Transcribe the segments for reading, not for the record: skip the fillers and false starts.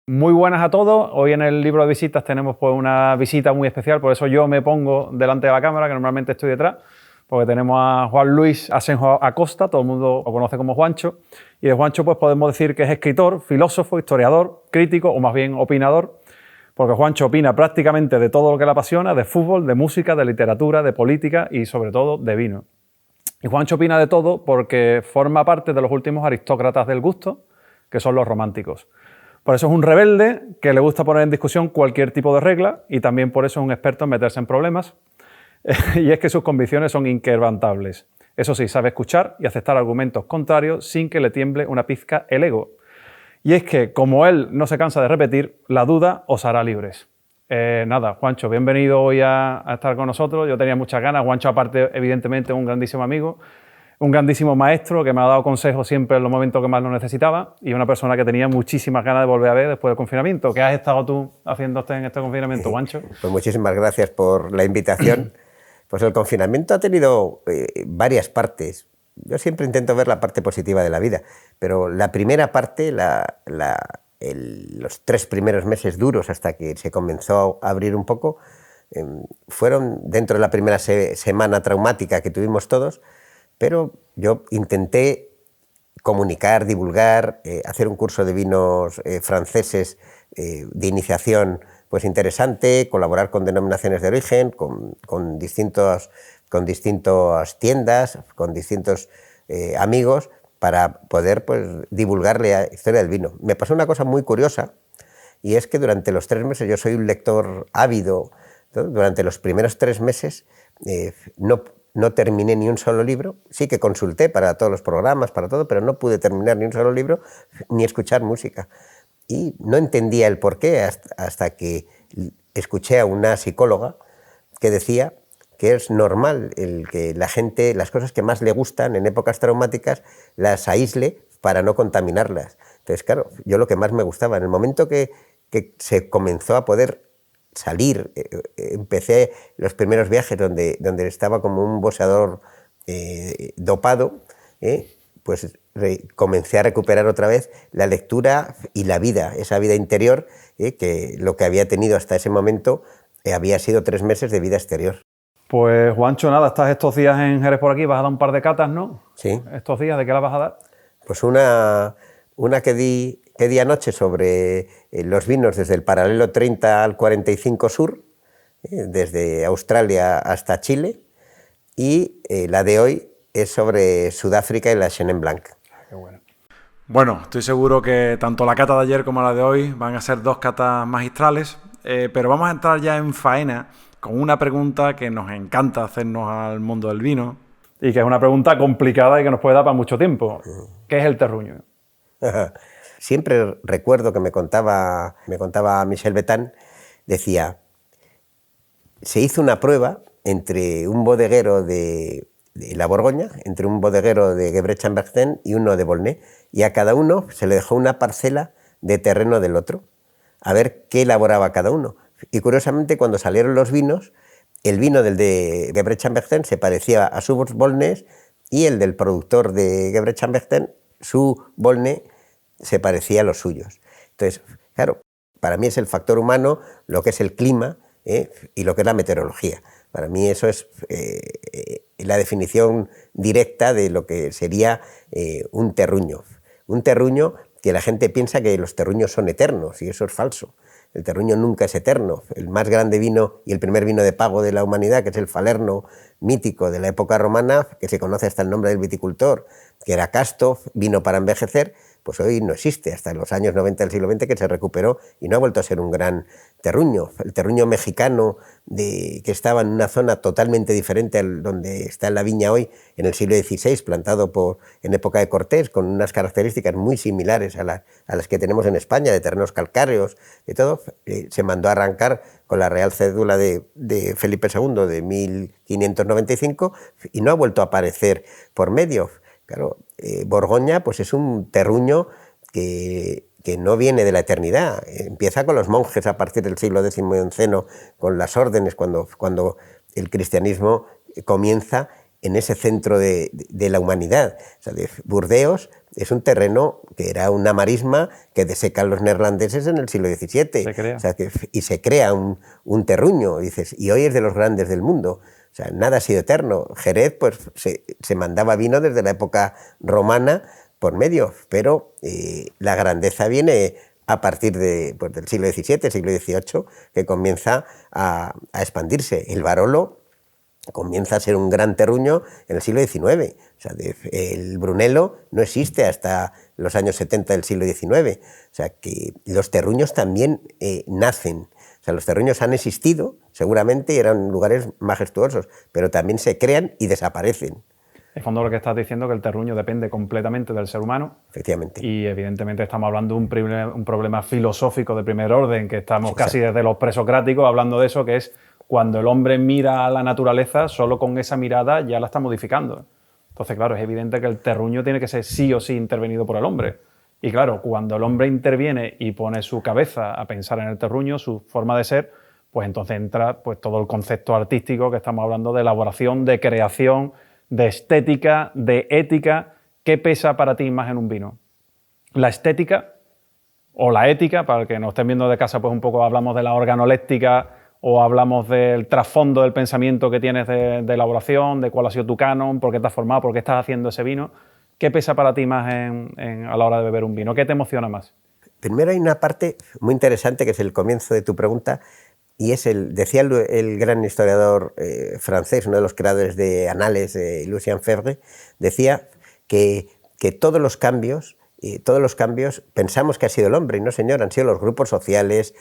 Muy buenas a todos. Hoy en el libro de visitas tenemos pues una visita muy especial, por eso yo me pongo delante de la cámara, que normalmente estoy detrás, porque tenemos a Juan Luis Asenjo Acosta, todo el mundo lo conoce como Juancho, y de Juancho pues podemos decir que es escritor, filósofo, historiador, crítico o más bien opinador, porque Juancho opina prácticamente de todo lo que le apasiona, de fútbol, de música, de literatura, de política y sobre todo de vino. Y Juancho opina de todo porque forma parte de los últimos aristócratas del gusto, que son los románticos. Por eso es un rebelde que le gusta poner en discusión cualquier tipo de regla y también por eso es un experto en meterse en problemas. Y es que sus convicciones son inquebrantables. Eso sí, sabe escuchar y aceptar argumentos contrarios sin que le tiemble una pizca el ego. Y es que, como él no se cansa de repetir, la duda os hará libres. Nada, Juancho, bienvenido hoy a estar con nosotros. Yo tenía muchas ganas. Juancho, aparte, evidentemente, un grandísimo amigo, un grandísimo maestro que me ha dado consejos siempre en los momentos que más lo necesitaba y una persona que tenía muchísimas ganas de volver a ver después del confinamiento. ¿Qué has estado tú haciendo en este confinamiento, Juancho? Pues muchísimas gracias por la invitación. Pues el confinamiento ha tenido varias partes. Yo siempre intento ver la parte positiva de la vida, pero la primera parte, los 3 primeros meses duros hasta que se comenzó a abrir un poco, fueron dentro de la primera semana traumática que tuvimos todos, pero yo intenté comunicar, divulgar, hacer un curso de vinos franceses de iniciación pues interesante, colaborar con denominaciones de origen, con distintas tiendas, con distintos amigos, para poder pues, divulgarle la historia del vino. Me pasó una cosa muy curiosa, y es que durante los 3 meses, yo soy un lector ávido, ¿no? Durante los primeros 3 meses no terminé ni un solo libro. Sí que consulté para todos los programas, para todo, pero no pude terminar ni un solo libro, ni escuchar música. Y no entendía el porqué hasta que escuché a una psicóloga que decía que es normal el que la gente, las cosas que más le gustan en épocas traumáticas, las aísle para no contaminarlas. Entonces, claro, yo lo que más me gustaba, en el momento que se comenzó a poder salir, empecé los primeros viajes donde estaba como un boxeador dopado, pues comencé a recuperar otra vez la lectura y la vida, esa vida interior, que lo que había tenido hasta ese momento había sido 3 meses de vida exterior. Pues Juancho, nada, estás estos días en Jerez por aquí, vas a dar un par de catas, ¿no? Sí. ¿Estos días de qué la vas a dar? Pues una que di anoche sobre los vinos desde el paralelo 30 al 45 sur, desde Australia hasta Chile, y la de hoy es sobre Sudáfrica y la Chenin Blanc. Qué bueno. Bueno, estoy seguro que tanto la cata de ayer como la de hoy van a ser 2 catas magistrales, pero vamos a entrar ya en faena con una pregunta que nos encanta hacernos al mundo del vino y que es una pregunta complicada y que nos puede dar para mucho tiempo. ¿Qué es el terruño? Siempre recuerdo que me contaba Michel Betan, decía, se hizo una prueba entre un bodeguero de la Borgoña, entre un bodeguero de Gevrey-Chambertin y uno de Volnay, y a cada uno se le dejó una parcela de terreno del otro, a ver qué elaboraba cada uno. Y curiosamente, cuando salieron los vinos, el vino del de Gevrey-Chambertin se parecía a su Volnay y el del productor de Gevrey-Chambertin, su Volnay, se parecía a los suyos. Entonces, claro, para mí es el factor humano, lo que es el clima y lo que es la meteorología. Para mí eso es la definición directa de lo que sería un terruño. Un terruño que la gente piensa que los terruños son eternos, y eso es falso. El terruño nunca es eterno. El más grande vino y el primer vino de pago de la humanidad, que es el Falerno mítico de la época romana, que se conoce hasta el nombre del viticultor, que era casto, vino para envejecer, pues hoy no existe, hasta los años 90 del siglo XX que se recuperó y no ha vuelto a ser un gran terruño. El terruño mexicano que estaba en una zona totalmente diferente a donde está la viña hoy, en el siglo XVI, plantado en época de Cortés, con unas características muy similares a las que tenemos en España, de terrenos calcáreos y todo, se mandó a arrancar con la Real Cédula de Felipe II de 1595 y no ha vuelto a aparecer por medio. Claro, Borgoña pues es un terruño que no viene de la eternidad, empieza con los monjes a partir del siglo X y XI, con las órdenes, cuando el cristianismo comienza en ese centro de la humanidad. O sea, Burdeos es un terreno que era una marisma que desecan los neerlandeses en el siglo XVII. Se crea. O sea, y se crea un terruño, dices, y hoy es de los grandes del mundo. O sea, nada ha sido eterno. Jerez, pues se mandaba vino desde la época romana por medio, pero la grandeza viene a partir pues, del siglo XVII, siglo XVIII, que comienza a expandirse. El Barolo comienza a ser un gran terruño en el siglo XIX. O sea, el Brunello no existe hasta los años 70 del siglo XIX. O sea, que los terruños también nacen. O sea, los terruños han existido, seguramente, y eran lugares majestuosos, pero también se crean y desaparecen. En fondo lo que estás diciendo es que el terruño depende completamente del ser humano. Efectivamente. Y evidentemente estamos hablando de un problema filosófico de primer orden, que estamos casi desde los presocráticos hablando de eso, que es cuando el hombre mira a la naturaleza, solo con esa mirada ya la está modificando. Entonces, claro, es evidente que el terruño tiene que ser sí o sí intervenido por el hombre. Y claro, cuando el hombre interviene y pone su cabeza a pensar en el terruño, su forma de ser, pues entonces entra pues, todo el concepto artístico que estamos hablando de elaboración, de creación, de estética, de ética. ¿Qué pesa para ti más en un vino? ¿La estética o la ética? Para el que nos estén viendo de casa, pues un poco hablamos de la organoléptica o hablamos del trasfondo del pensamiento que tienes de elaboración, de cuál ha sido tu canon, por qué te has formado, por qué estás haciendo ese vino. ¿Qué pesa para ti más a la hora de beber un vino? ¿Qué te emociona más? Primero hay una parte muy interesante que es el comienzo de tu pregunta, y es decía el gran historiador francés, uno de los creadores de Annales, Lucien Febvre, decía que todos los cambios pensamos que ha sido el hombre, y no, señor, han sido los grupos sociales,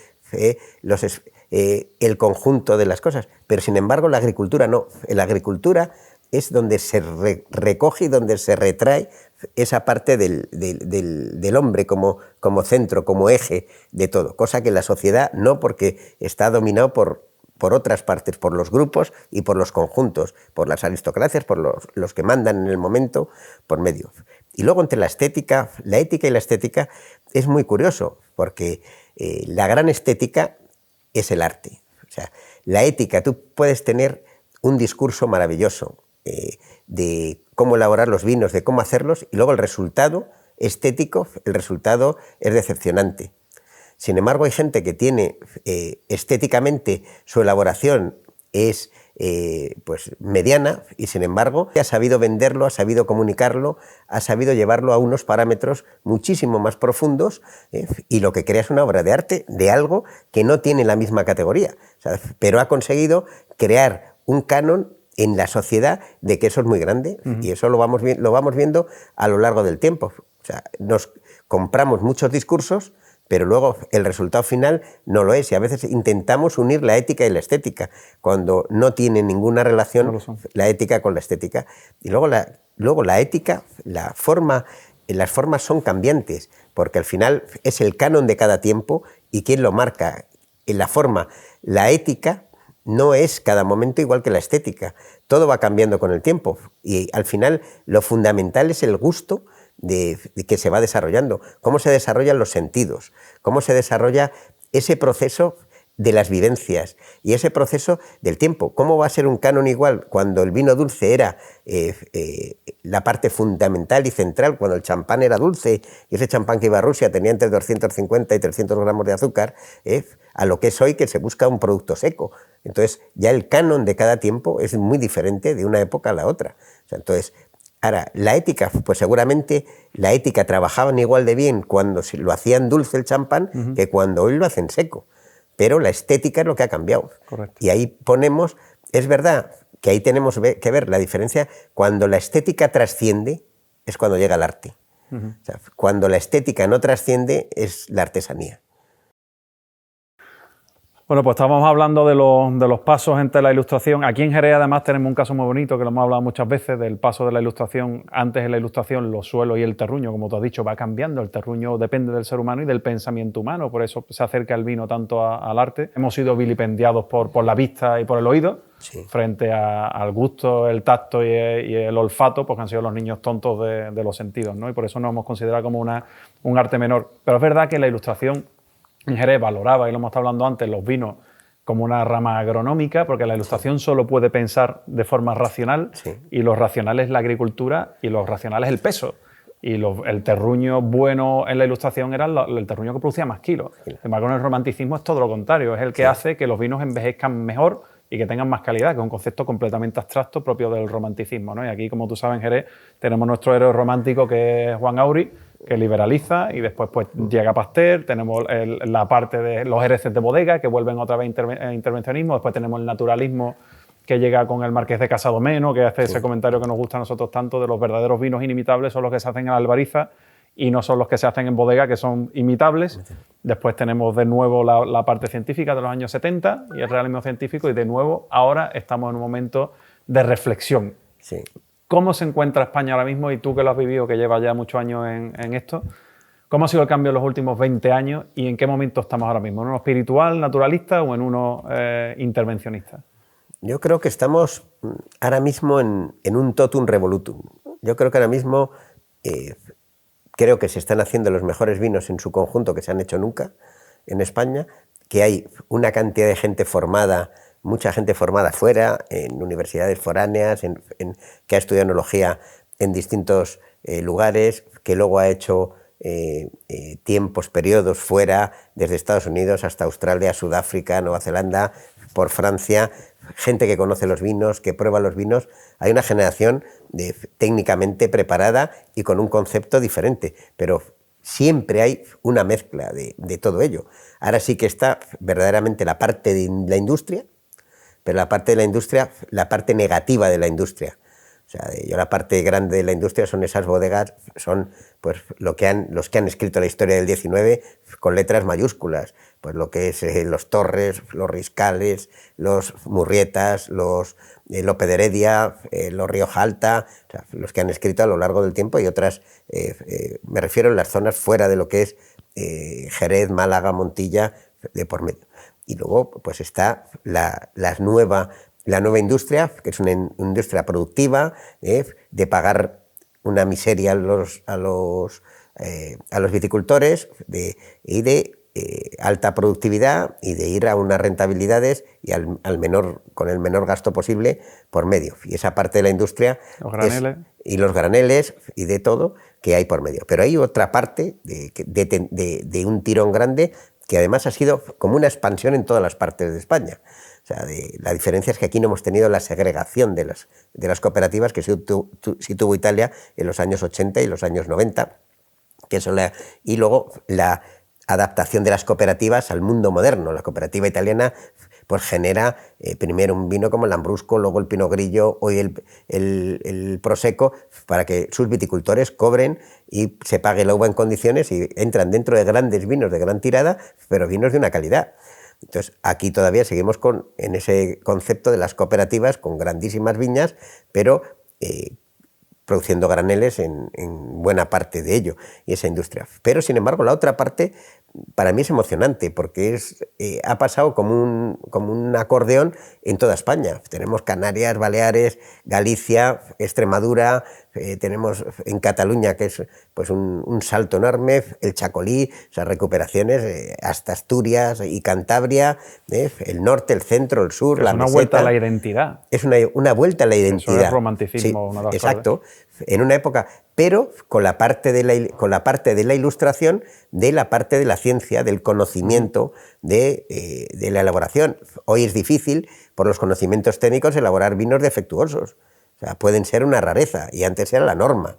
el conjunto de las cosas, pero sin embargo la agricultura no. En la agricultura es donde se recoge y donde se retrae esa parte del hombre como centro, como eje de todo, cosa que en la sociedad no, porque está dominado por otras partes, por los grupos y por los conjuntos, por las aristocracias, por los que mandan en el momento, por medio. Y luego entre la ética y la estética es muy curioso, porque la gran estética es el arte. O sea, la ética, tú puedes tener un discurso maravilloso de cómo elaborar los vinos, de cómo hacerlos, y luego el resultado estético, el resultado es decepcionante. Sin embargo, hay gente que tiene estéticamente su elaboración es pues mediana, y sin embargo ha sabido venderlo, ha sabido comunicarlo, ha sabido llevarlo a unos parámetros muchísimo más profundos, y lo que crea es una obra de arte de algo que no tiene la misma categoría, ¿sabes? Pero ha conseguido crear un canon en la sociedad de que eso es muy grande, y eso lo vamos viendo a lo largo del tiempo. O sea, nos compramos muchos discursos, pero luego el resultado final no lo es, y a veces intentamos unir la ética y la estética, cuando no tiene ninguna relación la ética con la estética. Y luego la ética, las formas son cambiantes, porque al final es el canon de cada tiempo, y quién lo marca en la forma. La ética no es cada momento igual que la estética, todo va cambiando con el tiempo, y al final lo fundamental es el gusto de que se va desarrollando, cómo se desarrollan los sentidos, cómo se desarrolla ese proceso de las vivencias y ese proceso del tiempo. ¿Cómo va a ser un canon igual cuando el vino dulce era la parte fundamental y central, cuando el champán era dulce, y ese champán que iba a Rusia tenía entre 250 y 300 gramos de azúcar, a lo que es hoy, que se busca un producto seco? Entonces ya el canon de cada tiempo es muy diferente de una época a la otra. O sea, entonces, ahora, la ética, pues seguramente la ética trabajaban igual de bien cuando lo hacían dulce el champán que cuando hoy lo hacen seco. Pero la estética es lo que ha cambiado. Correcto. Y ahí ponemos, es verdad que ahí tenemos que ver la diferencia. Cuando la estética trasciende es cuando llega el arte. O sea, cuando la estética no trasciende es la artesanía. Bueno, pues estábamos hablando de los pasos entre la ilustración. Aquí en Jerez, además, tenemos un caso muy bonito que lo hemos hablado muchas veces, del paso de la ilustración. Antes en la ilustración, los suelos y el terruño, como tú has dicho, va cambiando. El terruño depende del ser humano y del pensamiento humano, por eso se acerca el vino tanto al arte. Hemos sido vilipendiados por la vista y por el oído, sí, frente al gusto, el tacto y el olfato, porque han sido los niños tontos de los sentidos, ¿no? Y por eso nos hemos considerado como un arte menor. Pero es verdad que la ilustración en Jerez valoraba, y lo hemos estado hablando antes, los vinos como una rama agronómica, porque la ilustración solo puede pensar de forma racional, y lo racional es la agricultura y lo racional es el peso. Y el terruño bueno en la ilustración era el terruño que producía más kilos. Sin embargo, en el romanticismo es todo lo contrario, es el que hace que los vinos envejezcan mejor y que tengan más calidad, que es un concepto completamente abstracto propio del romanticismo, ¿no? Y aquí, como tú sabes, en Jerez tenemos nuestro héroe romántico, que es Juan Auri, que liberaliza, y después pues llega Pasteur, tenemos la parte de los hereces de bodega, que vuelven otra vez intervencionismo, después tenemos el naturalismo, que llega con el Marqués de Casadomeno, que hace ese comentario que nos gusta a nosotros tanto, de los verdaderos vinos inimitables son los que se hacen en Albariza y no son los que se hacen en bodega, que son imitables. Después tenemos de nuevo la parte científica de los años 70 y el realismo científico, y de nuevo ahora estamos en un momento de reflexión. Sí. ¿Cómo se encuentra España ahora mismo? Y tú, que lo has vivido, que llevas ya muchos años en esto, ¿cómo ha sido el cambio en los últimos 20 años y en qué momento estamos ahora mismo? ¿En uno espiritual, naturalista o en uno intervencionista? Yo creo que estamos ahora mismo en un totum revolutum. Yo creo que ahora mismo creo que se están haciendo los mejores vinos en su conjunto que se han hecho nunca en España, que hay una cantidad de gente formada, mucha gente formada fuera, en universidades foráneas, que ha estudiado enología en distintos lugares, que luego ha hecho periodos fuera, desde Estados Unidos hasta Australia, Sudáfrica, Nueva Zelanda, por Francia, gente que conoce los vinos, que prueba los vinos. Hay una generación técnicamente preparada y con un concepto diferente, pero siempre hay una mezcla de todo ello. Ahora sí que está verdaderamente la parte de la industria, pero la parte de la industria, la parte negativa de la industria. O sea, la parte grande de la industria son esas bodegas, son pues los que han escrito la historia del 19 con letras mayúsculas, pues lo que es los Torres, los Riscales, los Murrietas, los Lope de Heredia, los Rioja Alta, o sea, los que han escrito a lo largo del tiempo, y otras, me refiero en las zonas fuera de lo que es Jerez, Málaga, Montilla, de por medio. Y luego pues está la nueva industria, que es una industria productiva, de pagar una miseria a los viticultores, y de alta productividad, y de ir a unas rentabilidades y con el menor gasto posible por medio. Y esa parte de la industria, y los graneles y de todo que hay por medio. Pero hay otra parte de un tirón grande, que además ha sido como una expansión en todas las partes de España. O sea, la diferencia es que aquí no hemos tenido la segregación de las cooperativas que sí tuvo Italia en los años 80 y los años 90, y luego la adaptación de las cooperativas al mundo moderno. La cooperativa italiana pues genera primero un vino como el Lambrusco, luego el Pinot Grillo, hoy el Prosecco, para que sus viticultores cobren y se pague la uva en condiciones, y entran dentro de grandes vinos de gran tirada, pero vinos de una calidad. Entonces, aquí todavía seguimos en ese concepto de las cooperativas, con grandísimas viñas, pero produciendo graneles en buena parte de ello, y esa industria. Pero, sin embargo, la otra parte para mí es emocionante, porque ha pasado como un acordeón en toda España. Tenemos Canarias, Baleares, Galicia, Extremadura, tenemos en Cataluña, que es pues un salto enorme, el Chacolí, o sea, recuperaciones hasta Asturias y Cantabria, el norte, el centro, el sur, la meseta. Es una vuelta a la identidad. Es una vuelta a la identidad. Eso es romanticismo. Sí, una de las exacto. Cosas. En una época, pero con la parte de la ilustración, de la parte de la ciencia, del conocimiento, de la elaboración. Hoy es difícil, por los conocimientos técnicos, elaborar vinos defectuosos. O sea, pueden ser una rareza, y antes era la norma.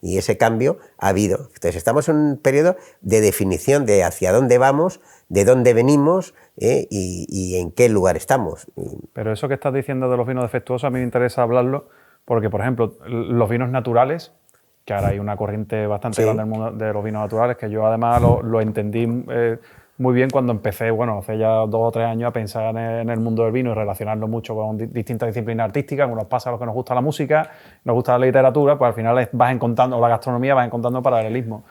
Y ese cambio ha habido. Entonces, estamos en un periodo de definición de hacia dónde vamos, de dónde venimos, y en qué lugar estamos. Pero eso que estás diciendo de los vinos defectuosos, a mí me interesa hablarlo, porque, por ejemplo, los vinos naturales, que ahora hay una corriente bastante grande en el mundo de los vinos naturales, que yo además lo entendí muy bien cuando empecé, hace ya 2 o 3 años, a pensar en el mundo del vino y relacionarlo mucho con distintas disciplinas artísticas, como nos pasa a los que nos gusta la música, nos gusta la literatura, pues al final vas encontrando, o la gastronomía, vas encontrando paralelismo.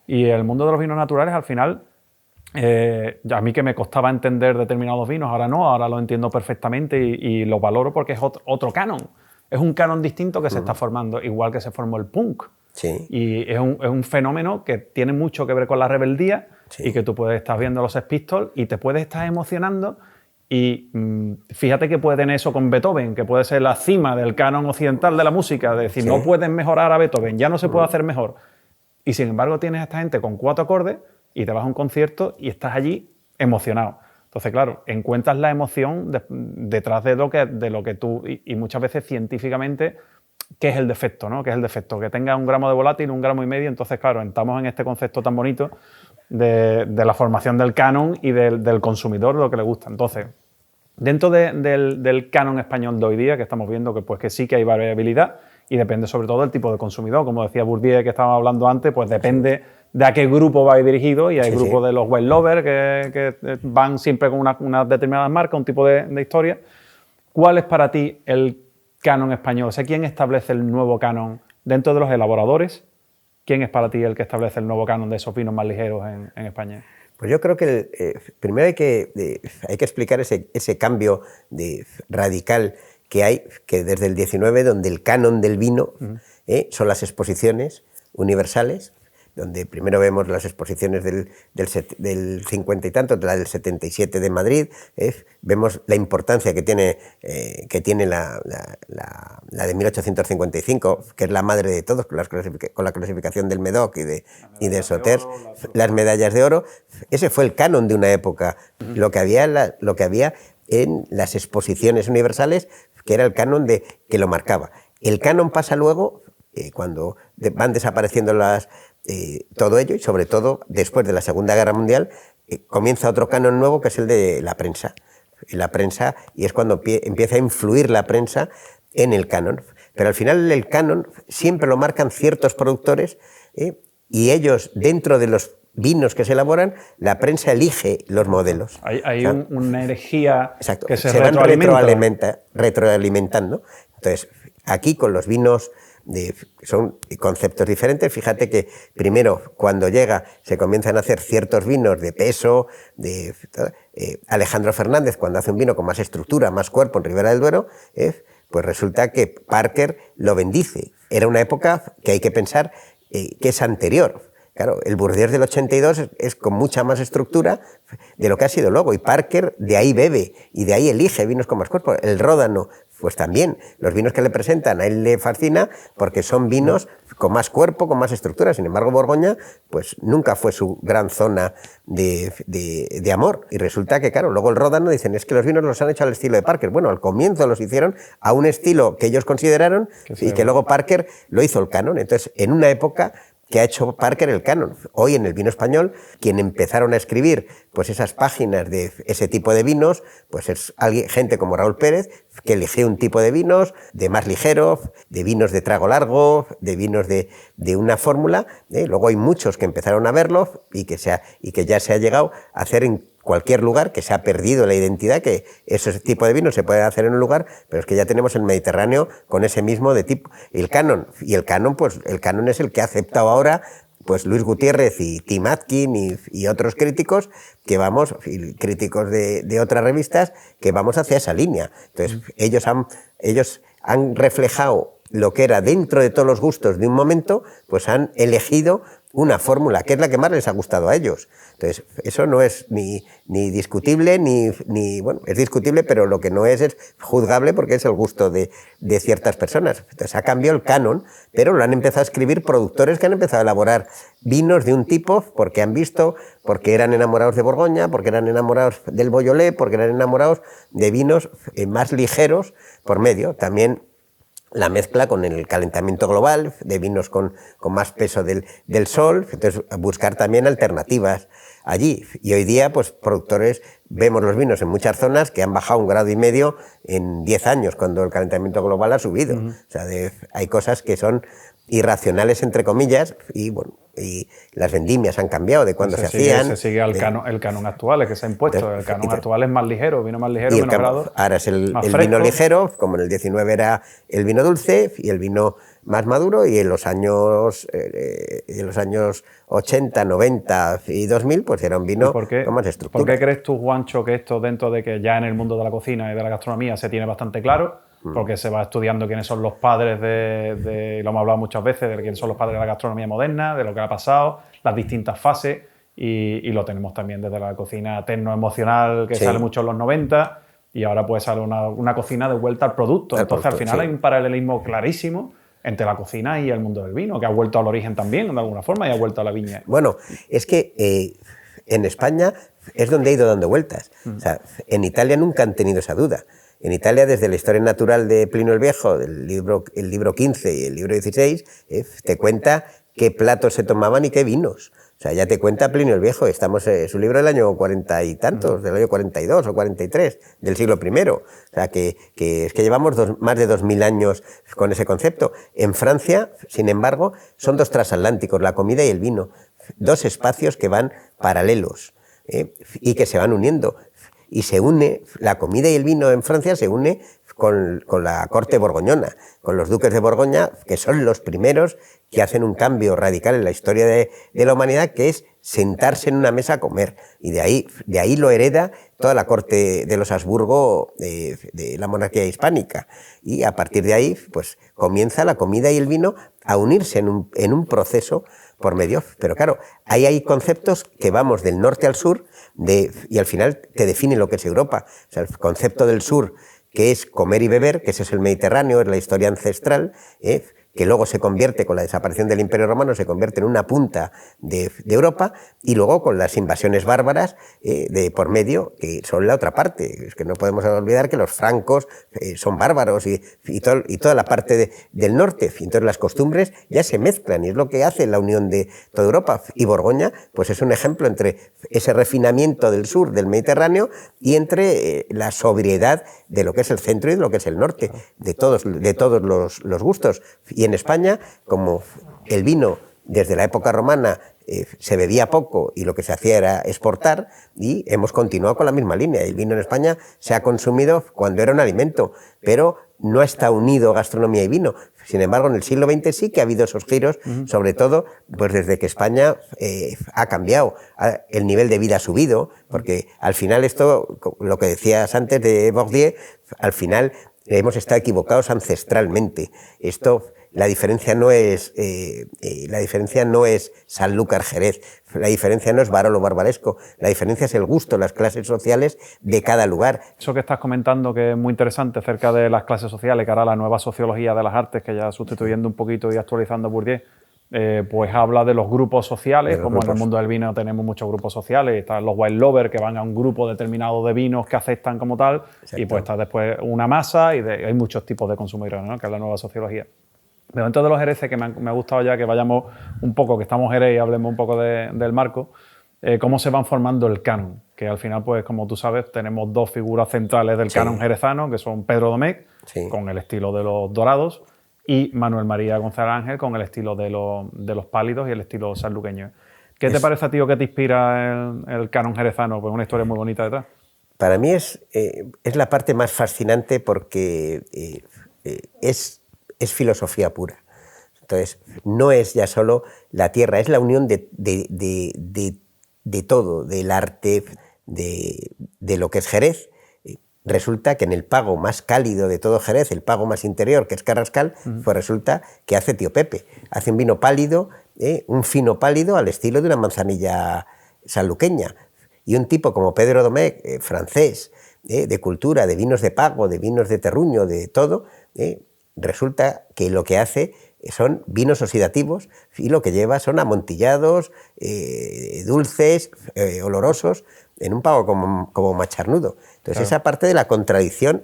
Y el mundo de los vinos naturales, al final, a mí que me costaba entender determinados vinos, ahora no, ahora lo entiendo perfectamente y lo valoro, porque es otro canon. Es un canon distinto que se está formando, igual que se formó el punk. Sí. Y es un fenómeno que tiene mucho que ver con la rebeldía, y que tú puedes estar viendo los Sex Pistols y te puedes estar emocionando, Y fíjate que puede tener eso con Beethoven, que puede ser la cima del canon occidental de la música, de decir, no pueden mejorar a Beethoven, ya no se puede hacer mejor. Y sin embargo tienes a esta gente con 4 acordes y te vas a un concierto y estás allí emocionado. Entonces, claro, encuentras la emoción detrás de lo que tú, y muchas veces científicamente, ¿qué es el defecto? ¿No? ¿Qué es el defecto? Que tenga 1 gramo de volátil, 1,5 gramos. Entonces, claro, entramos en este concepto tan bonito de la formación del canon y del consumidor, lo que le gusta. Entonces, dentro del canon español de hoy día, que estamos viendo que sí que hay variabilidad y depende sobre todo del tipo de consumidor. Como decía Bourdieu, que estábamos hablando antes, pues depende de a qué grupo va dirigido, y hay grupos de los well lovers que van siempre con una determinada marca, un tipo de historia. ¿Cuál es para ti el canon español? O sea, ¿quién establece el nuevo canon dentro de los elaboradores? ¿Quién es para ti el que establece el nuevo canon de esos vinos más ligeros en España? Pues yo creo que primero hay que explicar ese cambio radical que hay, que desde el 19, donde el canon del vino son las exposiciones universales, donde primero vemos las exposiciones del 50 y tanto, la del 77 de Madrid, vemos la importancia que tiene la de 1855, que es la madre de todos, con la clasificación del Médoc y de Sauters, las medallas de oro. Ese fue el canon de una época, lo que había en las exposiciones universales, que era el canon que lo marcaba. El canon pasa luego, cuando van desapareciendo todo ello, y sobre todo después de la Segunda Guerra Mundial, comienza otro canon nuevo, que es el de la prensa. Y es cuando empieza a influir la prensa en el canon. Pero al final el canon siempre lo marcan ciertos productores, y ellos, dentro de los vinos que se elaboran, la prensa elige los modelos. Hay una energía que se van retroalimenta. retroalimentando. Entonces, aquí con los vinos son conceptos diferentes. Fíjate que primero, cuando se comienzan a hacer ciertos vinos de peso, Alejandro Fernández, cuando hace un vino con más estructura, más cuerpo en Ribera del Duero, pues resulta que Parker lo bendice. Era una época que hay que pensar que es anterior. Claro, el Bourdieu del 82 es con mucha más estructura de lo que ha sido luego, y Parker de ahí bebe y de ahí elige vinos con más cuerpo. El Ródano, pues también, los vinos que le presentan a él le fascina porque son vinos con más cuerpo, con más estructura. Sin embargo, Borgoña, pues nunca fue su gran zona de amor. Y resulta que, claro, luego el Ródano dicen, es que los vinos los han hecho al estilo de Parker. Bueno, al comienzo los hicieron a un estilo que ellos consideraron y que luego Parker lo hizo el canon. Entonces, en una época que ha hecho Parker el canon. Hoy en el vino español, quien empezaron a escribir pues esas páginas de ese tipo de vinos, pues es gente como Raúl Pérez, que eligió un tipo de vinos, de más ligero, de vinos de trago largo, de vinos de una fórmula. Luego hay muchos que empezaron a verlo y que ya se ha llegado a hacer en cualquier lugar, que se ha perdido la identidad, que ese tipo de vino se puede hacer en un lugar, pero es que ya tenemos el Mediterráneo con ese mismo de tipo. Y el canon, pues el canon es el que ha aceptado ahora pues Luis Gutiérrez y Tim Atkin y otros críticos críticos de otras revistas, que vamos hacia esa línea. Entonces, ellos han reflejado lo que era dentro de todos los gustos de un momento, pues han elegido una fórmula que es la que más les ha gustado a ellos. Entonces, eso no es ni discutible, bueno, es discutible, pero lo que no es juzgable, porque es el gusto de ciertas personas. Entonces, ha cambiado el canon, pero lo han empezado a escribir productores que han empezado a elaborar vinos de un tipo porque han visto, porque eran enamorados de Borgoña, porque eran enamorados del Beaujolais, porque eran enamorados de vinos más ligeros por medio. También la mezcla con el calentamiento global, de vinos con más peso del sol, entonces buscar también alternativas allí. Y hoy día, pues productores, vemos los vinos en muchas zonas que han bajado 1,5 grados en 10 años, cuando el calentamiento global ha subido. O sea, hay cosas que son irracionales, entre comillas, y bueno, y las vendimias han cambiado de cuando se hacían. Se sigue el canon actual, el que se ha impuesto. El canon actual es más ligero, vino más ligero, menos grado. Ahora es el vino ligero, como en el 19 era el vino dulce y el vino más maduro, y en los años 80, 90 y 2000 pues era un vino con más estructura. ¿Por qué crees tú, Juancho, que esto, dentro de que ya en el mundo de la cocina y de la gastronomía se tiene bastante claro, porque se va estudiando quiénes son los padres lo hemos hablado muchas veces, de quiénes son los padres de la gastronomía moderna, de lo que ha pasado, las distintas fases, y lo tenemos también desde la cocina tecno-emocional que Sí. sale mucho en los 90 y ahora pues sale una cocina de vuelta al producto. Al Entonces al producto, final sí. hay un paralelismo clarísimo entre la cocina y el mundo del vino, que ha vuelto al origen también de alguna forma y ha vuelto a la viña. Bueno, es que en España es donde ha ido dando vueltas. O sea, en Italia nunca han tenido esa duda. En Italia, desde la historia natural de Plinio el Viejo, el libro 15 y el libro 16, te cuenta qué platos se tomaban y qué vinos. O sea, ya te cuenta Plinio el Viejo, estamos en su libro del año 40 y tantos, del año 42 o 43, del siglo I. O sea, que es que llevamos más de 2000 años con ese concepto. En Francia, sin embargo, son dos transatlánticos, la comida y el vino, dos espacios que van paralelos y que se van uniendo. Y se une, la comida y el vino en Francia se une con la corte borgoñona, con los duques de Borgoña, que son los primeros que hacen un cambio radical en la historia de la humanidad, que es sentarse en una mesa a comer. Y de ahí lo hereda toda la corte de los Habsburgo de la monarquía hispánica. Y a partir de ahí, pues comienza la comida y el vino a unirse en un proceso por medio. Pero claro, ahí hay conceptos que vamos del norte al sur y al final te define lo que es Europa. O sea, el concepto del sur, que es comer y beber, que ese es el Mediterráneo, es la historia ancestral, que luego se convierte, con la desaparición del Imperio Romano, se convierte en una punta de Europa, y luego con las invasiones bárbaras de por medio, que son la otra parte. Es que no podemos olvidar que los francos son bárbaros y toda la parte del norte. Y entonces las costumbres ya se mezclan y es lo que hace la unión de toda Europa. Y Borgoña pues es un ejemplo entre ese refinamiento del sur, del Mediterráneo, y entre la sobriedad de lo que es el centro y de lo que es el norte, de todos los gustos. Y en España, como el vino desde la época romana se bebía poco y lo que se hacía era exportar, y hemos continuado con la misma línea. El vino en España se ha consumido cuando era un alimento, pero no está unido gastronomía y vino. Sin embargo, en el siglo XX sí que ha habido esos giros, sobre todo pues desde que España ha cambiado, el nivel de vida ha subido, porque al final esto, lo que decías antes de Bourdieu, al final hemos estado equivocados ancestralmente. La diferencia no es Sanlúcar Jerez, la diferencia no es Barolo Barbaresco, la diferencia es el gusto, las clases sociales de cada lugar. Eso que estás comentando, que es muy interesante acerca de las clases sociales, que ahora la nueva sociología de las artes, que ya sustituyendo un poquito y actualizando Bourdieu, pues habla de los grupos sociales, como en el mundo del vino tenemos muchos grupos sociales, están los wine lovers que van a un grupo determinado de vinos que aceptan como tal, exacto, y pues está después una masa y hay muchos tipos de consumidores, ¿no? Que es la nueva sociología. Pero dentro de los Jereces, que me ha gustado ya que vayamos un poco, que estamos Jerez y hablemos un poco del marco, cómo se van formando el canon, que al final, pues como tú sabes, tenemos dos figuras centrales del canon jerezano, que son Pedro Domecq, con el estilo de los dorados, y Manuel María González Ángel, con el estilo de los pálidos y el estilo sanluqueño. ¿Qué te parece a ti o qué te inspira el canon jerezano? Pues una historia muy bonita detrás. Para mí es la parte más fascinante porque es filosofía pura. Entonces, no es ya solo la tierra, es la unión de todo, del arte, de lo que es Jerez. Resulta que en el pago más cálido de todo Jerez, el pago más interior, que es Carrascal, pues resulta que hace Tío Pepe. Hace un vino pálido, un fino pálido al estilo de una manzanilla sanluqueña. Y un tipo como Pedro Domecq, francés, de cultura, de vinos de pago, de vinos de terruño, de todo, resulta que lo que hace son vinos oxidativos y lo que lleva son amontillados, dulces, olorosos, en un pago como macharnudo. Entonces, claro, esa parte de la contradicción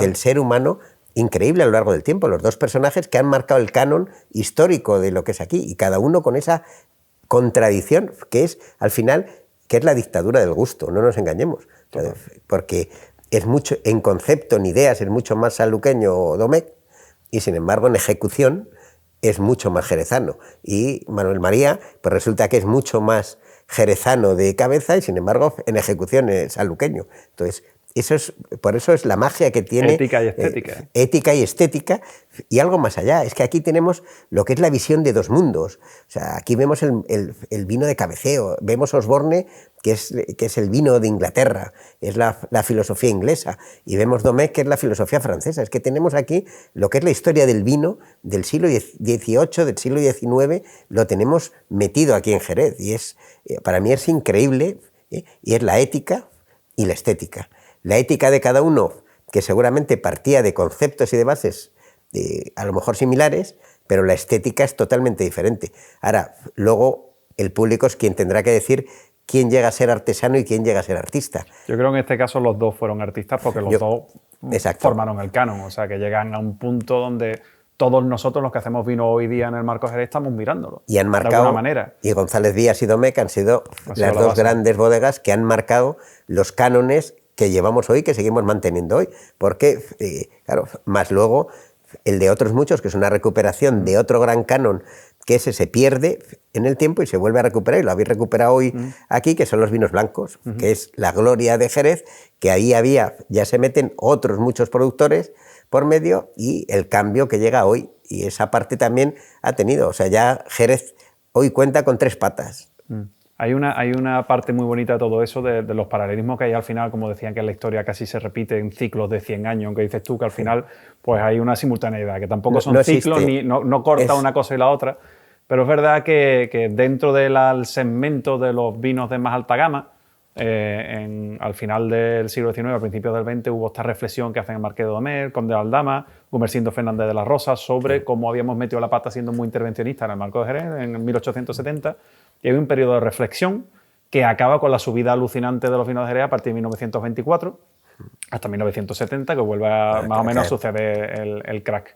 del ser humano, increíble a lo largo del tiempo. Los dos personajes que han marcado el canon histórico de lo que es aquí, y cada uno con esa contradicción que es, al final, que es la dictadura del gusto, no nos engañemos. Porque es mucho, en concepto, en ideas, es mucho más sanluqueño Domecq, y sin embargo, en ejecución, es mucho más jerezano. Y Manuel María, pues resulta que es mucho más jerezano de cabeza y sin embargo en ejecución es sanluqueño. Entonces, por eso es la magia que tiene. Ética y estética. Ética y estética, y algo más allá. Es que aquí tenemos lo que es la visión de dos mundos. O sea, aquí vemos el vino de cabeceo, vemos Osborne, que es el vino de Inglaterra, es la filosofía inglesa, y vemos Domecq, que es la filosofía francesa. Es que tenemos aquí lo que es la historia del vino del siglo XVIII, del siglo XIX, lo tenemos metido aquí en Jerez, y para mí es increíble, y es la ética y la estética. La ética de cada uno, que seguramente partía de conceptos y de bases a lo mejor similares, pero la estética es totalmente diferente. Ahora, luego el público es quien tendrá que decir quién llega a ser artesano y quién llega a ser artista. Yo creo que en este caso los dos fueron artistas porque los dos formaron el canon, o sea, que llegan a un punto donde todos nosotros los que hacemos vino hoy día en el Marcos Jerez estamos mirándolo. Y han marcado, de alguna manera. Y González Díaz y Domecq han sido las dos grandes bodegas que han marcado los cánones que llevamos hoy, que seguimos manteniendo hoy. Porque, claro, más luego el de otros muchos, que es una recuperación de otro gran canon, que ese se pierde en el tiempo y se vuelve a recuperar, y lo habéis recuperado hoy aquí, que son los vinos blancos, que es la gloria de Jerez, que ahí ya se meten otros muchos productores por medio, y el cambio que llega hoy, y esa parte también ha tenido, o sea, ya Jerez hoy cuenta con 3 patas. Hay una parte muy bonita de todo eso, de los paralelismos que hay al final, como decían que la historia casi se repite en ciclos de 100 años, aunque dices tú que al final pues hay una simultaneidad, que tampoco son ciclos, no corta una cosa y la otra, pero es verdad que dentro del segmento de los vinos de más alta gama, al final del siglo XIX, a principios del XX, hubo esta reflexión que hacen el Marqués de Domecq, Conde de Aldama, Gumersindo Fernández de la Rosa, sobre cómo habíamos metido la pata siendo muy intervencionista en el Marcos de Jerez en 1870, y hay un periodo de reflexión que acaba con la subida alucinante de los vinos de Jerez a partir de 1924 hasta 1970, que vuelve más o menos a suceder el crack.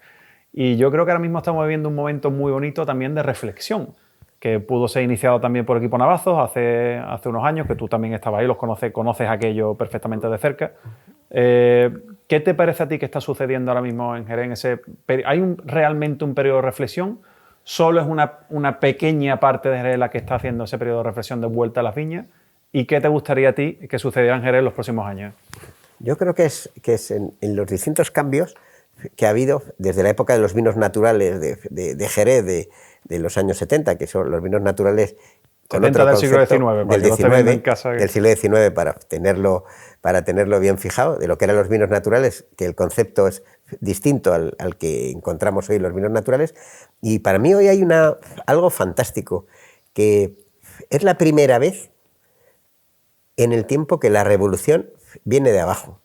Y yo creo que ahora mismo estamos viviendo un momento muy bonito también de reflexión, que pudo ser iniciado también por Equipo Navazos hace unos años, que tú también estabas ahí, conoces aquello perfectamente de cerca. ¿Qué te parece a ti que está sucediendo ahora mismo en Jerez? ¿Hay realmente un periodo de reflexión? ¿Solo es una pequeña parte de Jerez la que está haciendo ese periodo de reflexión de vuelta a las viñas? ¿Y qué te gustaría a ti que sucediera en Jerez en los próximos años? Yo creo que es en los distintos cambios que ha habido desde la época de los vinos naturales de Jerez de los años 70, que son los vinos naturales con otro del siglo concepto, XIX, del siglo XIX, para tenerlo bien fijado, de lo que eran los vinos naturales, que el concepto es distinto al que encontramos hoy los vinos naturales. Y para mí hoy hay algo fantástico, que es la primera vez en el tiempo que la revolución viene de abajo.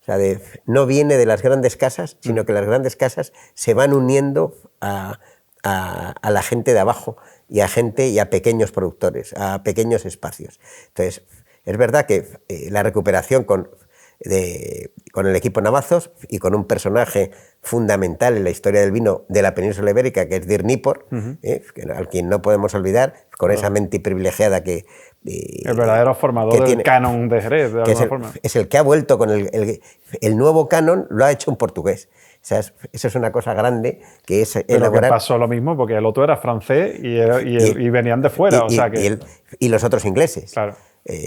O sea, no viene de las grandes casas, sino que las grandes casas se van uniendo a la gente de abajo, y a pequeños productores, a pequeños espacios. Entonces, es verdad que la recuperación con el Equipo Navazos y con un personaje fundamental en la historia del vino de la península ibérica, que es Dirk Nipport, al quien no podemos olvidar, con esa mente privilegiada que... el verdadero formador del canon de Jerez, de alguna forma. Es el que ha vuelto con el nuevo canon, lo ha hecho un portugués. O sea, eso es una cosa grande, que es elaborar... Pero que pasó lo mismo, porque el otro era francés y venían de fuera. Y los otros ingleses. Claro.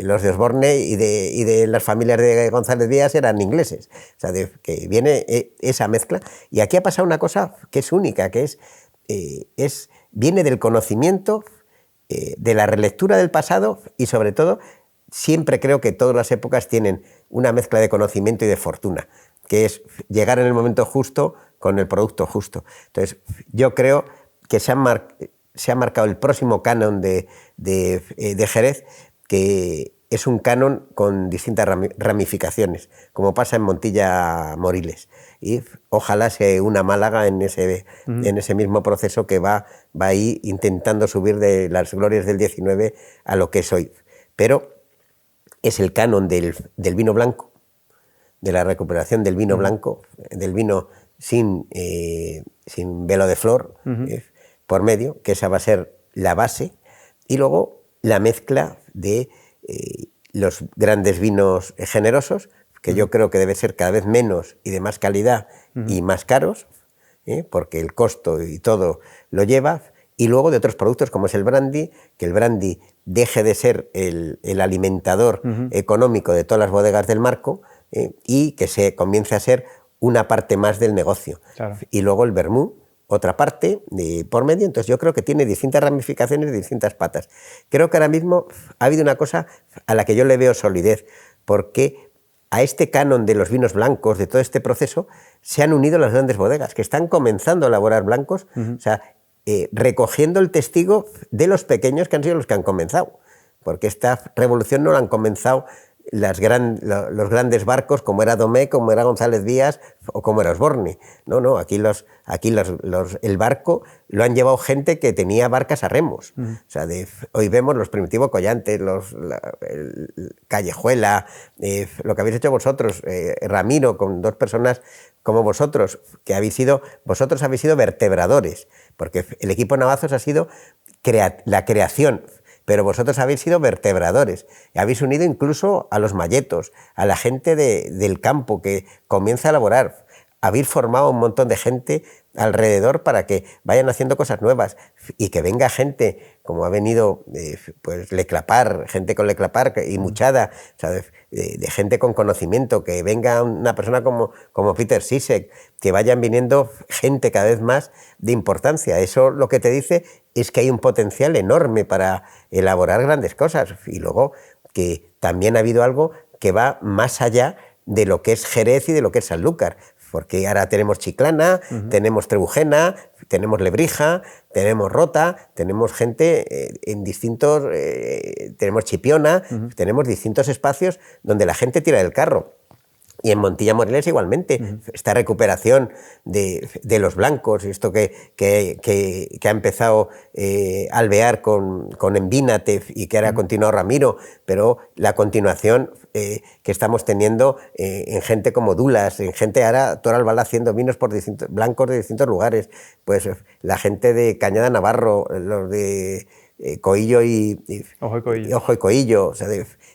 Los de Osborne y de las familias de González Díaz eran ingleses. O sea, que viene esa mezcla. Y aquí ha pasado una cosa que es única, que viene del conocimiento, de la relectura del pasado, y sobre todo, siempre creo que todas las épocas tienen una mezcla de conocimiento y de fortuna, que es llegar en el momento justo con el producto justo. Entonces, yo creo que se ha marcado el próximo canon de Jerez, que es un canon con distintas ramificaciones, como pasa en Montilla Moriles. Y ojalá sea una Málaga en ese mismo proceso, que va ahí intentando subir de las glorias del 19 a lo que es hoy. Pero es el canon del vino blanco, de la recuperación del vino blanco, del vino sin velo de flor por medio, que esa va a ser la base, y luego la mezcla de los grandes vinos generosos, que yo creo que debe ser cada vez menos y de más calidad y más caros, porque el costo y todo lo lleva, y luego de otros productos como es el brandy, que el brandy deje de ser el alimentador económico de todas las bodegas del marco, y que se comience a ser una parte más del negocio. Claro. Y luego el vermú, otra parte por medio. Entonces yo creo que tiene distintas ramificaciones, distintas patas. Creo que ahora mismo ha habido una cosa a la que yo le veo solidez, porque a este canon de los vinos blancos, de todo este proceso, se han unido las grandes bodegas, que están comenzando a elaborar blancos, o sea, recogiendo el testigo de los pequeños que han sido los que han comenzado, porque esta revolución no la han comenzado los grandes barcos como era Domecq, como era González Díaz o como era Osborne. No, aquí el barco lo han llevado gente que tenía barcas a remos. O sea, hoy vemos los Primitivo Collante, Callejuela, lo que habéis hecho vosotros, Ramiro, con dos personas como vosotros, vosotros habéis sido vertebradores, porque el equipo Navazos ha sido la creación, pero vosotros habéis sido vertebradores, habéis unido incluso a los malletos, a la gente del campo que comienza a elaborar, habéis formado un montón de gente alrededor para que vayan haciendo cosas nuevas y que venga gente como ha venido pues Leclapar, gente con Leclapar y Muchada, o sea, de gente con conocimiento, que venga una persona como Peter Sisek, que vayan viniendo gente cada vez más de importancia. Eso lo que te dice es que hay un potencial enorme para elaborar grandes cosas. Y luego que también ha habido algo que va más allá de lo que es Jerez y de lo que es Sanlúcar, porque ahora tenemos Chiclana, tenemos Trebujena, tenemos Lebrija, tenemos Rota, tenemos gente en distintos, tenemos Chipiona, tenemos distintos espacios donde la gente tira del carro. Y en Montilla Moriles igualmente, esta recuperación de los blancos, esto que ha empezado Alvear con Envínate y que ahora ha continuado Ramiro, pero la continuación que estamos teniendo en gente como Dulas, en gente ahora Toralbalá haciendo vinos blancos de distintos lugares, pues la gente de Cañada Navarro, los de Coillo y Ojo y Coillo, o sea,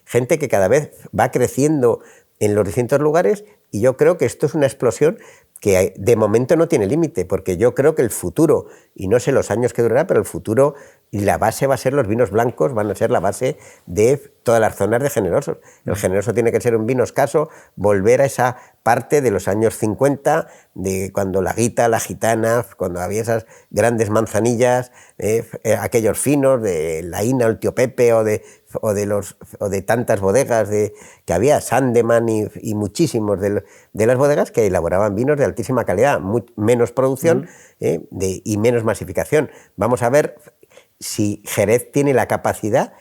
gente que cada vez va creciendo en los distintos lugares, y yo creo que esto es una explosión que de momento no tiene límite, porque yo creo que el futuro, y no sé los años que durará, pero el futuro y la base va a ser los vinos blancos, van a ser la base de todas las zonas de generosos. El generoso tiene que ser un vino escaso, volver a esa parte de los años 50, de cuando la guita, la gitana, cuando había esas grandes manzanillas, aquellos finos de la Ina o el Tío Pepe o de tantas bodegas que había, Sandeman y muchísimos de las bodegas que elaboraban vinos de altísima calidad, menos producción y menos masificación. Vamos a ver si Jerez tiene la capacidad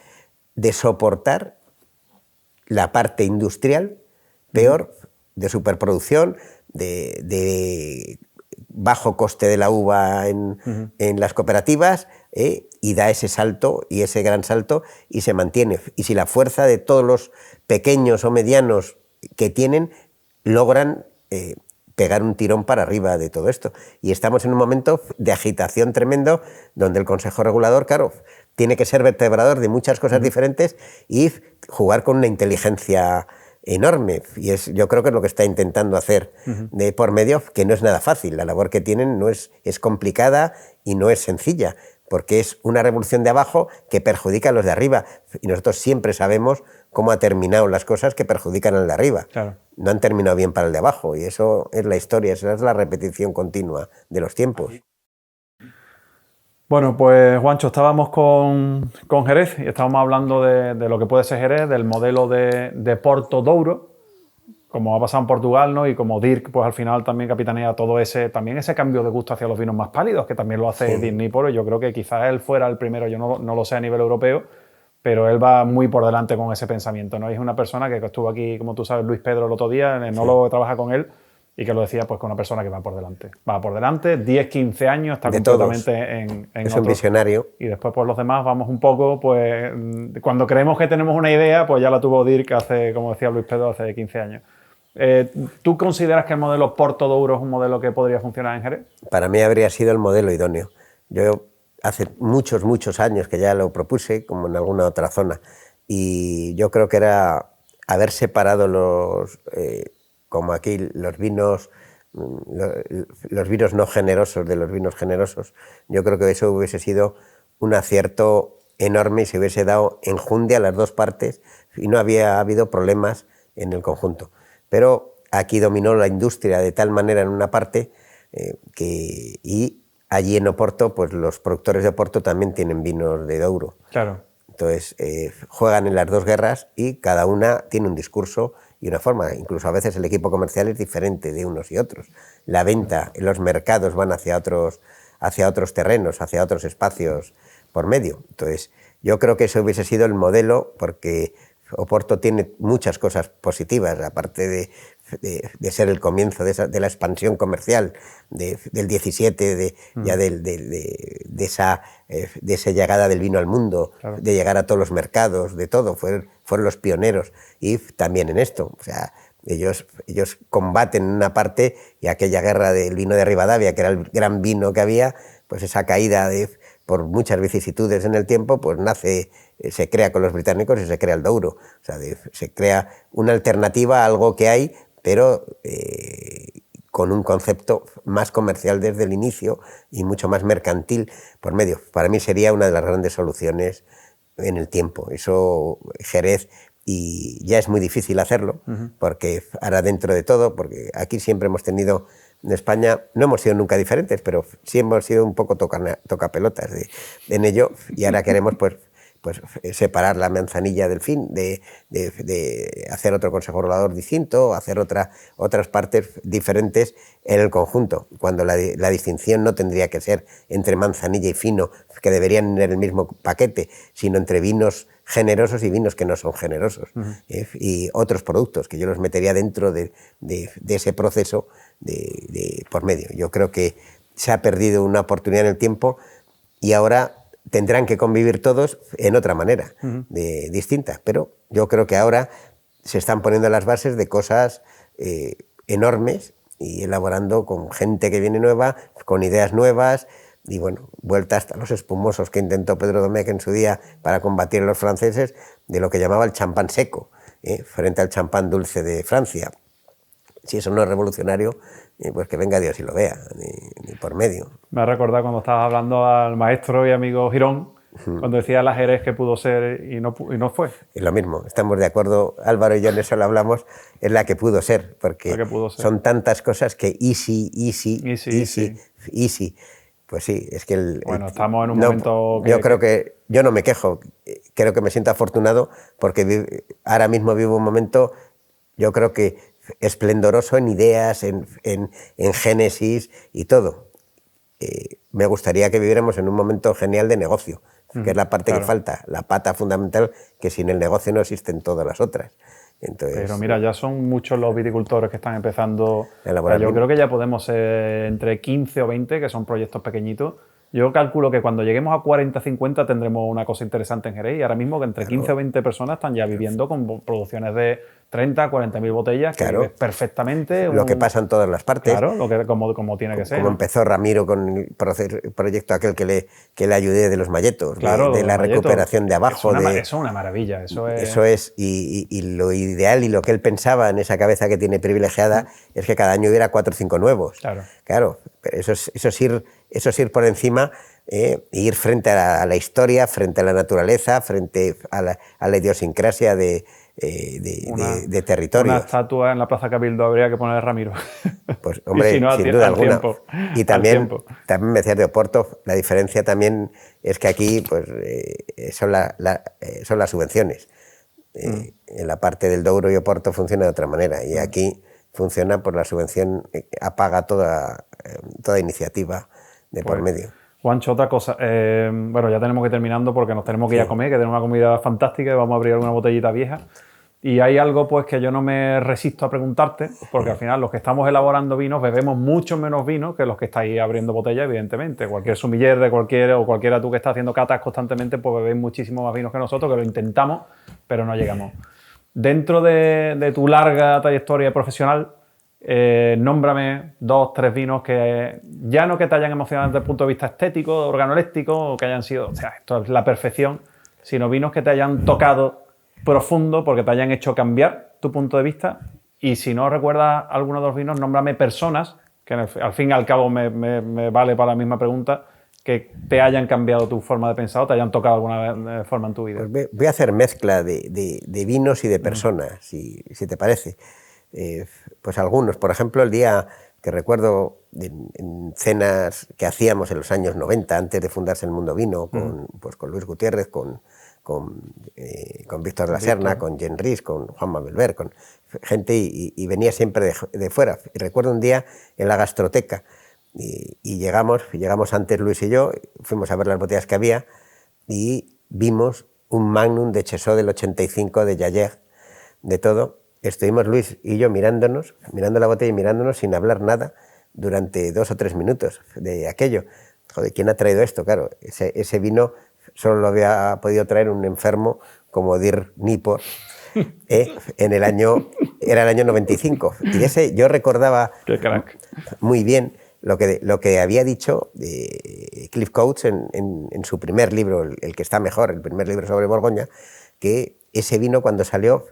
de soportar la parte industrial peor, de superproducción, de bajo coste de la uva en las cooperativas, y da ese salto y ese gran salto y se mantiene. Y si la fuerza de todos los pequeños o medianos que tienen logran pegar un tirón para arriba de todo esto. Y estamos en un momento de agitación tremendo donde el Consejo Regulador, claro, tiene que ser vertebrador de muchas cosas diferentes y jugar con una inteligencia enorme. Y yo creo que es lo que está intentando hacer de por medio, que no es nada fácil. La labor que tienen es complicada y no es sencilla, porque es una revolución de abajo que perjudica a los de arriba. Y nosotros siempre sabemos cómo ha terminado las cosas que perjudican al de arriba. Claro. No han terminado bien para el de abajo, y eso es la historia, esa es la repetición continua de los tiempos. Bueno, pues Juancho, estábamos con Jerez y estábamos hablando de lo que puede ser Jerez, del modelo de Porto Douro, como ha pasado en Portugal, ¿no? Y como Dirk, pues al final también capitanea todo ese cambio de gusto hacia los vinos más pálidos, que también lo hace Dirk Nipolo. Yo creo que quizás él fuera el primero, yo no lo sé a nivel europeo, pero él va muy por delante con ese pensamiento, ¿no? Es una persona que estuvo aquí, como tú sabes, Luis Pedro el otro día, en el enólogo que trabaja con él, y que lo decía pues con una persona que va por delante. Va por delante, 10, 15 años, está de completamente todos. en es un visionario. Y después pues los demás vamos un poco, pues cuando creemos que tenemos una idea, pues ya la tuvo Dirk hace, como decía Luis Pedro, hace 15 años. ¿Tú consideras que el modelo Porto Douro es un modelo que podría funcionar en Jerez? Para mí habría sido el modelo idóneo. Yo hace muchos años que ya lo propuse, como en alguna otra zona, y yo creo que era haber separado como aquí, los vinos no generosos de los vinos generosos. Yo creo que eso hubiese sido un acierto enorme y se hubiese dado enjundia a las dos partes y no había habido problemas en el conjunto. pero aquí dominó la industria de tal manera en una parte y allí en Oporto, pues los productores de Oporto también tienen vinos de Douro. Claro. Entonces, juegan en las dos guerras y cada una tiene un discurso y una forma. Incluso a veces el equipo comercial es diferente de unos y otros. La venta, los mercados van hacia otros terrenos, hacia otros espacios por medio. Entonces, yo creo que ese hubiese sido el modelo, porque Oporto tiene muchas cosas positivas, aparte de ser el comienzo de la expansión comercial del 17, de esa llegada del vino al mundo, claro, de llegar a todos los mercados, de todo, fueron los pioneros, y también en esto, o sea, ellos combaten en una parte, y aquella guerra del vino de Rivadavia, que era el gran vino que había, pues esa caída por muchas vicisitudes en el tiempo, pues se crea con los británicos y se crea el Douro. O sea, se crea una alternativa a algo que hay, pero con un concepto más comercial desde el inicio y mucho más mercantil por medio. Para mí sería una de las grandes soluciones en el tiempo. Eso Jerez, y ya es muy difícil hacerlo, porque ahora dentro de todo, porque aquí siempre hemos tenido, en España no hemos sido nunca diferentes, pero sí hemos sido un poco tocapelotas en ello, y ahora queremos pues separar la manzanilla del fin, de hacer otro consejo regulador distinto, hacer otras partes diferentes en el conjunto, cuando la distinción no tendría que ser entre manzanilla y fino, que deberían ir en el mismo paquete, sino entre vinos generosos y vinos que no son generosos, y otros productos que yo los metería dentro de ese proceso por medio. Yo creo que se ha perdido una oportunidad en el tiempo y ahora tendrán que convivir todos en otra manera, distinta, pero yo creo que ahora se están poniendo las bases de cosas enormes y elaborando con gente que viene nueva, con ideas nuevas, y bueno, vuelta hasta los espumosos que intentó Pedro Domecq en su día para combatir a los franceses, de lo que llamaba el champán seco, frente al champán dulce de Francia. Si eso no es revolucionario, pues que venga Dios y lo vea, ni por medio. Me ha recordado cuando estabas hablando al maestro y amigo Girón, cuando decía la Jerez que pudo ser y no fue. Es lo mismo, estamos de acuerdo, Álvaro y yo en eso lo hablamos, es la que pudo ser, porque son tantas cosas que easy. Pues sí, es que bueno, estamos en un momento yo creo que yo no me quejo, creo que me siento afortunado porque ahora mismo vivo un momento, yo creo que esplendoroso en ideas, en génesis y todo. Me gustaría que viviéramos en un momento genial de negocio, que es la parte que falta, la pata fundamental, que sin el negocio no existen todas las otras. Entonces, pero mira, ya son muchos los viticultores que están empezando. Yo creo que ya podemos ser entre 15 o 20, que son proyectos pequeñitos. Yo calculo que cuando lleguemos a 40 50 tendremos una cosa interesante en Jerez, y ahora mismo que entre 15 o 20 personas están ya viviendo con producciones de 30, 40.000 botellas, que vives perfectamente. Lo que pasa en todas las partes. Claro, como tiene que ser. Como empezó Ramiro con el proyecto aquel que le ayudé de los malletos, claro, de la recuperación de abajo. Eso es una maravilla. Eso es, y lo ideal y lo que él pensaba en esa cabeza que tiene privilegiada es que cada año hubiera 4 o 5 nuevos. Claro, pero eso es ir por encima, ir frente a la historia, frente a la naturaleza, frente a la idiosincrasia de territorio. Una estatua en la Plaza Cabildo habría que poner a Ramiro. Pues hombre, sin duda alguna. Y también me decías de Oporto, la diferencia también es que aquí pues, son las subvenciones. En la parte del Douro y Oporto funciona de otra manera, y aquí funciona por la subvención, apaga toda iniciativa de por medio. Juancho, otra cosa. Bueno, ya tenemos que ir terminando porque nos tenemos que ir a comer, que tenemos una comida fantástica y vamos a abrir alguna botellita vieja. Y hay algo pues que yo no me resisto a preguntarte, porque al final los que estamos elaborando vinos bebemos mucho menos vino que los que estáis abriendo botellas, evidentemente. Cualquier sumiller de cualquiera tú que está haciendo catas constantemente, pues bebéis muchísimo más vinos que nosotros, que lo intentamos, pero no llegamos. Dentro de tu larga trayectoria profesional, nómbrame 2 o 3 vinos que ya no que te hayan emocionado desde el punto de vista estético, organoléctico, o que hayan sido, o sea, esto es la perfección, sino vinos que te hayan tocado profundo porque te hayan hecho cambiar tu punto de vista. Y si no recuerdas alguno de los vinos, nómbrame personas, que al fin y al cabo me vale para la misma pregunta, que te hayan cambiado tu forma de pensar o te hayan tocado alguna forma en tu vida. Pues voy a hacer mezcla de vinos y de personas, si te parece. pues algunos. Por ejemplo, el día que recuerdo en cenas que hacíamos en los años 90, antes de fundarse el Mundo Vino, pues con Luis Gutiérrez, con Víctor de la Serna, con Jen Rhys, con Juanma Belver, con gente, y venía siempre de fuera. Y recuerdo un día en la gastroteca, y llegamos antes Luis y yo, fuimos a ver las botellas que había, y vimos un Magnum de Chesseau del 85, de Jaeger, de todo. Estuvimos Luis y yo mirando la botella y mirándonos sin hablar nada durante 2 o 3 minutos de aquello. Joder, ¿quién ha traído esto? Claro, ese vino solo lo había podido traer un enfermo como Dirk Nipor, era el año 95. Y ese yo recordaba muy bien lo que había dicho Cliff Coates en su primer libro, el que está mejor, el primer libro sobre Borgoña, que ese vino cuando salió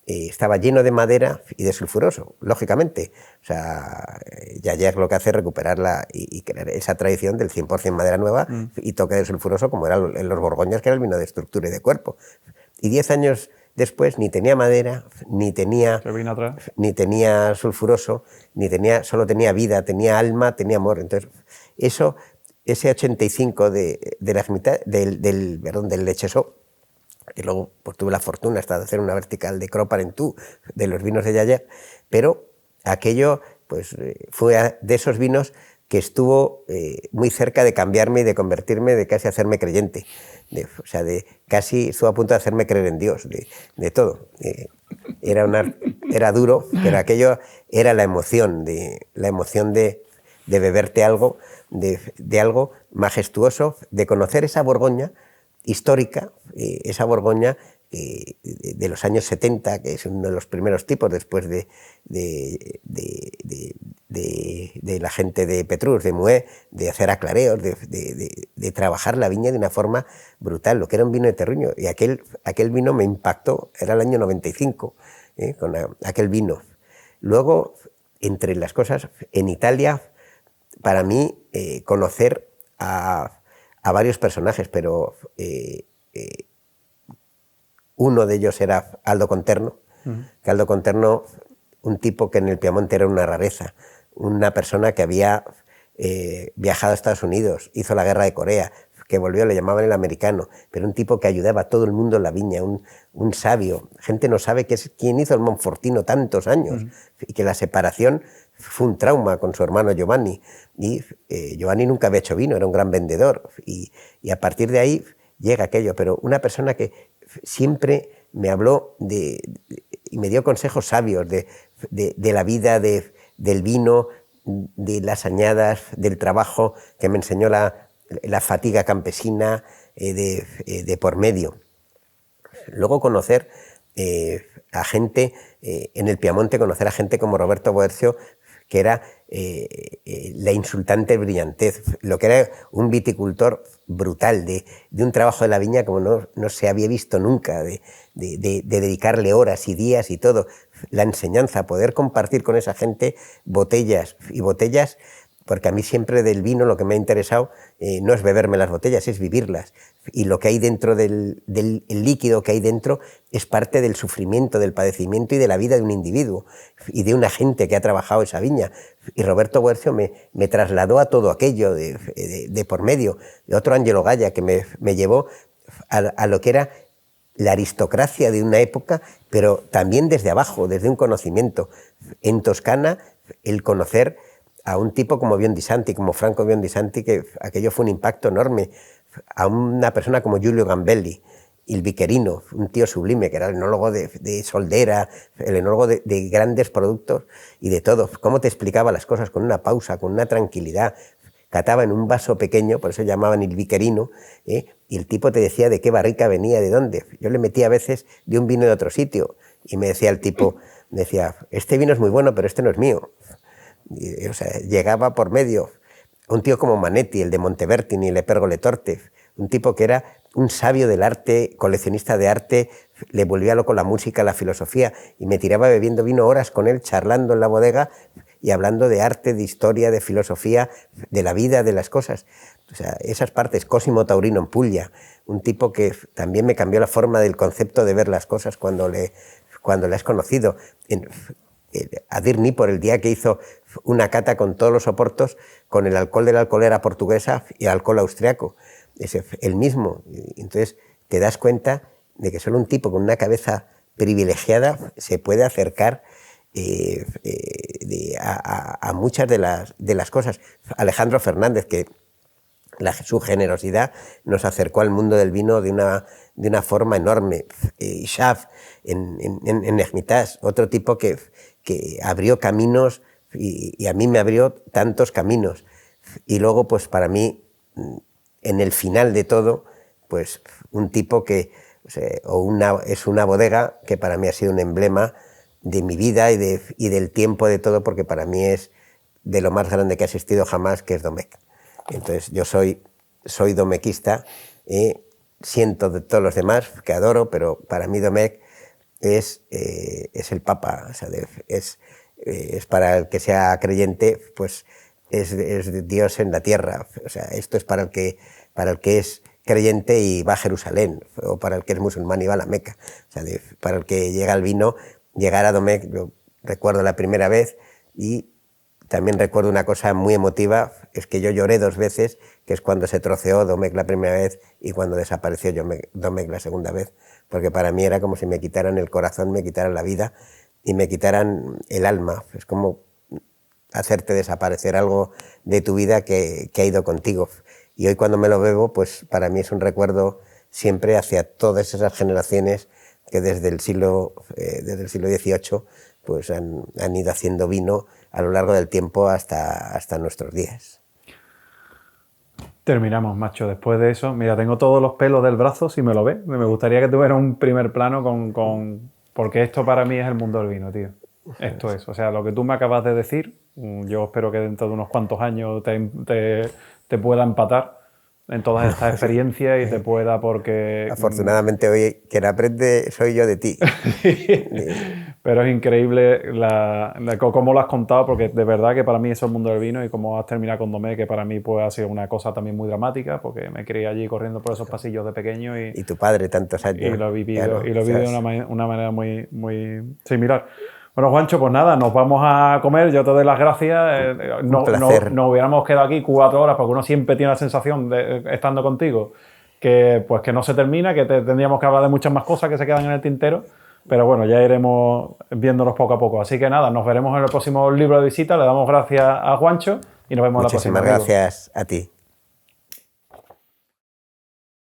estaba lleno de madera y de sulfuroso, lógicamente. O sea, Jaeger lo que hace es recuperarla y crear esa tradición del 100% madera nueva y toque de sulfuroso, como era en los Borgoñas, que era el vino de estructura y de cuerpo. Y 10 años después ni tenía madera, ni tenía sulfuroso, solo tenía vida, tenía alma, tenía amor. Entonces, ese 85 del Chesseau, que luego pues, tuve la fortuna hasta de hacer una vertical de Cros Parentout de los vinos de Jaeger, pero aquello pues, fue de esos vinos que estuvo muy cerca de cambiarme y de convertirme, de casi hacerme creyente. Casi estuvo a punto de hacerme creer en Dios, de todo. Era duro, pero aquello era la emoción de beberte algo, de algo majestuoso, de conocer esa Borgoña histórica, esa Borgoña de los años 70, que es uno de los primeros tipos después de la gente de Petrus, de Mouet, de hacer aclareos, de trabajar la viña de una forma brutal, lo que era un vino de terruño. Y aquel vino me impactó, era el año 95, con aquel vino. Luego, entre las cosas, en Italia, para mí, conocer a varios personajes, pero uno de ellos era Aldo Conterno, que Aldo Conterno, un tipo que en el Piamonte era una rareza, una persona que había viajado a Estados Unidos, hizo la guerra de Corea, que volvió, le llamaban el americano, pero un tipo que ayudaba a todo el mundo en la viña, un sabio. Gente no sabe quién hizo el Monfortino tantos años, y que la separación fue un trauma con su hermano Giovanni, y Giovanni nunca había hecho vino, era un gran vendedor, y a partir de ahí llega aquello, pero una persona que siempre me habló y me dio consejos sabios de la vida, del vino, de las añadas, del trabajo, que me enseñó la fatiga campesina de por medio. Luego conocer a gente en el Piamonte, conocer a gente como Roberto Boercio, que era la insultante brillantez, lo que era un viticultor brutal, de un trabajo de la viña como no se había visto nunca, de dedicarle horas y días y todo, la enseñanza, poder compartir con esa gente botellas y botellas, porque a mí siempre del vino lo que me ha interesado no es beberme las botellas, es vivirlas. Y lo que hay dentro el líquido que hay dentro es parte del sufrimiento, del padecimiento y de la vida de un individuo y de una gente que ha trabajado esa viña. Y Roberto Boercio me trasladó a todo aquello de por medio. Y otro Angelo Galla que me llevó a lo que era la aristocracia de una época, pero también desde abajo, desde un conocimiento. En Toscana, el conocer a un tipo como Biondi Santi, como Franco Biondi Santi, que aquello fue un impacto enorme, a una persona como Giulio Gambelli, il Viquerino, un tío sublime, que era el enólogo de Soldera, el enólogo de grandes productos y de todo. Cómo te explicaba las cosas con una pausa, con una tranquilidad. Cataba en un vaso pequeño, por eso llamaban il Viquerino, y el tipo te decía de qué barrica venía, de dónde. Yo le metía a veces de un vino de otro sitio y me decía el tipo, este vino es muy bueno, pero este no es mío. O sea, llegaba por medio un tío como Manetti, el de Montevertini, el Pergole Torte, un tipo que era un sabio del arte, coleccionista de arte, le volvía loco la música, la filosofía, y me tiraba bebiendo vino horas con él, charlando en la bodega y hablando de arte, de historia, de filosofía, de la vida, de las cosas. O sea, esas partes. Cosimo Taurino en Puglia, un tipo que también me cambió la forma del concepto de ver las cosas cuando cuando le has conocido. A Dirni, por el día que hizo una cata con todos los oportos, con el alcohol de la alcoholera portuguesa y el alcohol austriaco. Es el mismo. Entonces te das cuenta de que solo un tipo con una cabeza privilegiada se puede acercar a muchas de las cosas. Alejandro Fernández, que su generosidad nos acercó al mundo del vino de una forma enorme. Schaff en Hermitage, otro tipo que abrió caminos y a mí me abrió tantos caminos. Y luego, pues para mí, en el final de todo, pues un tipo que es una bodega que para mí ha sido un emblema de mi vida y del tiempo de todo, porque para mí es de lo más grande que ha existido jamás, que es Domecq. Entonces yo soy domequista, siento de todos los demás, que adoro, pero para mí Domecq es el Papa, o sea, es para el que sea creyente, pues es Dios en la tierra. O sea, esto es para el que es creyente y va a Jerusalén, o para el que es musulmán y va a la Meca. O sea, para el que llega al vino, llegar a Domecq, yo recuerdo la primera vez y también recuerdo una cosa muy emotiva, es que yo lloré 2 veces, que es cuando se troceó Domecq la primera vez y cuando desapareció Domecq la segunda vez, porque para mí era como si me quitaran el corazón, me quitaran la vida y me quitaran el alma. Es como hacerte desaparecer algo de tu vida que ha ido contigo. Y hoy cuando me lo bebo, pues para mí es un recuerdo siempre hacia todas esas generaciones que desde el siglo XVIII pues han ido haciendo vino a lo largo del tiempo hasta nuestros días. Terminamos, macho. Después de eso, mira, tengo todos los pelos del brazo, si me lo ves. Me gustaría que tuviera un primer plano porque esto para mí es el mundo del vino, tío. Esto es, o sea, lo que tú me acabas de decir, yo espero que dentro de unos cuantos años te pueda empatar en todas estas experiencias y te pueda, porque... Afortunadamente hoy quien aprende soy yo de ti. Pero es increíble cómo lo has contado, porque de verdad que para mí eso es el mundo del vino, y cómo has terminado con Domecq, que para mí pues, ha sido una cosa también muy dramática, porque me crié allí corriendo por esos pasillos de pequeño. Y tu padre tantos años. Y lo he vivido, claro, de una manera muy, muy similar. Bueno, Juancho, pues nada, nos vamos a comer. Yo te doy las gracias. Un placer. Nos hubiéramos quedado aquí 4 horas, porque uno siempre tiene la sensación, estando contigo, que no se termina, que tendríamos que hablar de muchas más cosas que se quedan en el tintero. Pero bueno, ya iremos viéndonos poco a poco. Así que nada, nos veremos en el próximo libro de visita. Le damos gracias a Juancho y nos vemos la próxima. Muchísimas gracias a ti.